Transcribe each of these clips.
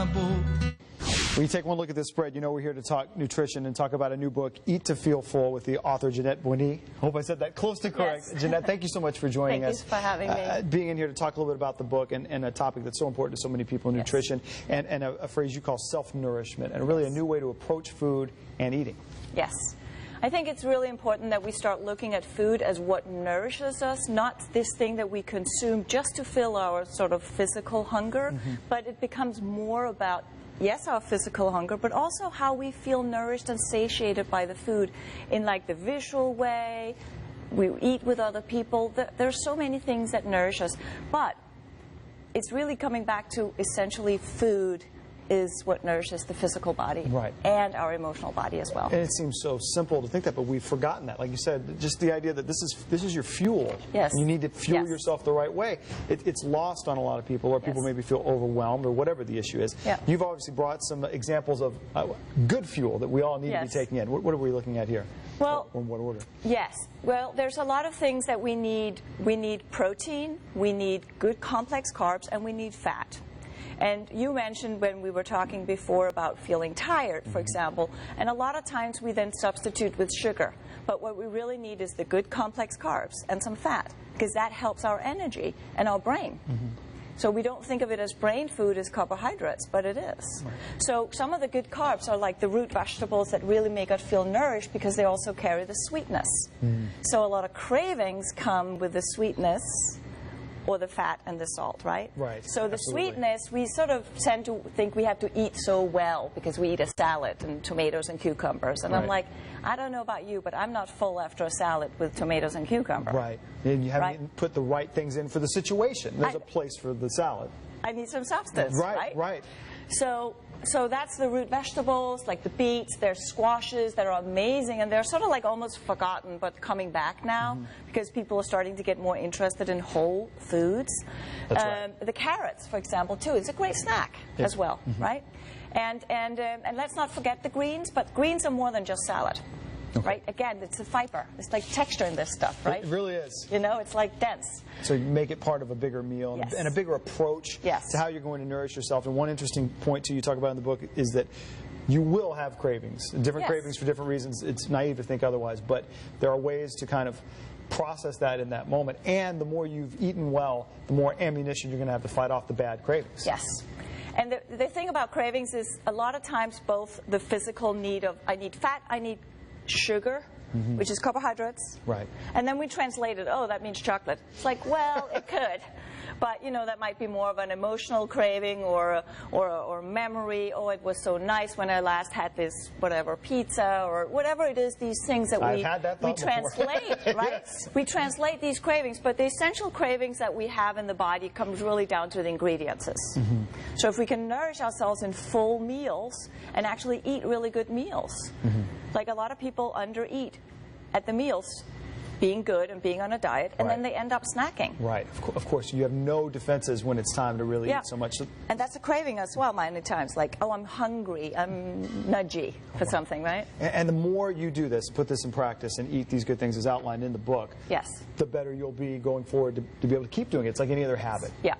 When you take one look at this spread, you know we're here to talk nutrition and talk about a new book, Eat to Feel Full, with the author Jeanette Bronée. Hope I said that close to correct. Yes. Jeanette, thank you so much for joining us. Thank you for having me. Being in here to talk a little bit about the book and a topic that's so important to so many people, nutrition, and a phrase you call self-nourishment, and really a new way to approach food and eating. Yes. I think it's really important that we start looking at food as what nourishes us, not this thing that we consume just to fill our sort of physical hunger, but it becomes more about, yes, our physical hunger, but also how we feel nourished and satiated by the food in like the visual way, we eat with other people. There's so many things that nourish us, but it's really coming back to essentially food is what nourishes the physical body and our emotional body as well. And it seems so simple to think that, but we've forgotten that. Like you said, just the idea that this is your fuel. Yes. And you need to fuel yourself the right way. It's lost on a lot of people, or people maybe feel overwhelmed, or whatever the issue is. Yeah. You've obviously brought some examples of good fuel that we all need to be taking in. What are we looking at here? Well, or in what order? Yes. Well, there's a lot of things that we need. We need protein, we need good complex carbs, and we need fat. And you mentioned when we were talking before about feeling tired, for example, and a lot of times we then substitute with sugar. But what we really need is the good complex carbs and some fat, because that helps our energy and our brain. So we don't think of it as brain food as carbohydrates, but it is. So some of the good carbs are like the root vegetables that really make us feel nourished because they also carry the sweetness. So a lot of cravings come with the sweetness, or the fat and the salt, right? Right. So the sweetness, we sort of tend to think we have to eat so well because we eat a salad and tomatoes and cucumbers. And I'm like, I don't know about you, but I'm not full after a salad with tomatoes and cucumber. Right. And you haven't put the right things in for the situation. There's a place for the salad. I need some substance, right? Right. So that's the root vegetables, like the beets, there's squashes that are amazing, and they're sort of like almost forgotten, but coming back now because people are starting to get more interested in whole foods. That's right. The carrots, for example, too, is a great snack as well, right? And let's not forget the greens, but greens are more than just salad. Right? Again, it's the fiber. It's like texture in this stuff, right? It really is. You know, it's like dense. So you make it part of a bigger meal and a bigger approach to how you're going to nourish yourself. And one interesting point, too, you talk about in the book is that you will have cravings, different cravings for different reasons. It's naive to think otherwise, but there are ways to kind of process that in that moment. And the more you've eaten well, the more ammunition you're going to have to fight off the bad cravings. Yes. And the thing about cravings is a lot of times both the physical need of, I need fat, I need sugar, which is carbohydrates. Right. And then we translate it, oh, that means chocolate. It's like, well, it could. But, you know, that might be more of an emotional craving or memory. Oh, it was so nice when I last had this, whatever, pizza or whatever it is, these things that we translate, right? Yes. We translate these cravings, but the essential cravings that we have in the body comes really down to the ingredients. So if we can nourish ourselves in full meals and actually eat really good meals, like a lot of people undereat at the meals, being good and being on a diet, and then they end up snacking. Right. Of course, you have no defenses when it's time to really eat so much. And that's a craving as well, many times. Like, oh, I'm hungry, I'm nudgy for something, right? And the more you do this, put this in practice, and eat these good things as outlined in the book, the better you'll be going forward to be able to keep doing it. It's like any other habit. Yeah.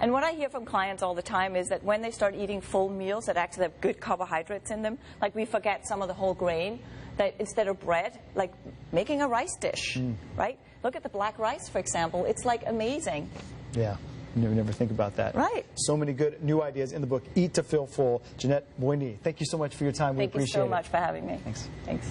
And what I hear from clients all the time is that when they start eating full meals that actually have good carbohydrates in them, like we forget some of the whole grain, that instead of bread, like making a rice dish, right? Look at the black rice, for example. It's like amazing. Yeah. You never think about that. Right. So many good new ideas in the book, Eat to Feel Full. Jeanette Bronée, thank you so much for your time. We appreciate it. Thank you so much for having me. Thanks. Thanks.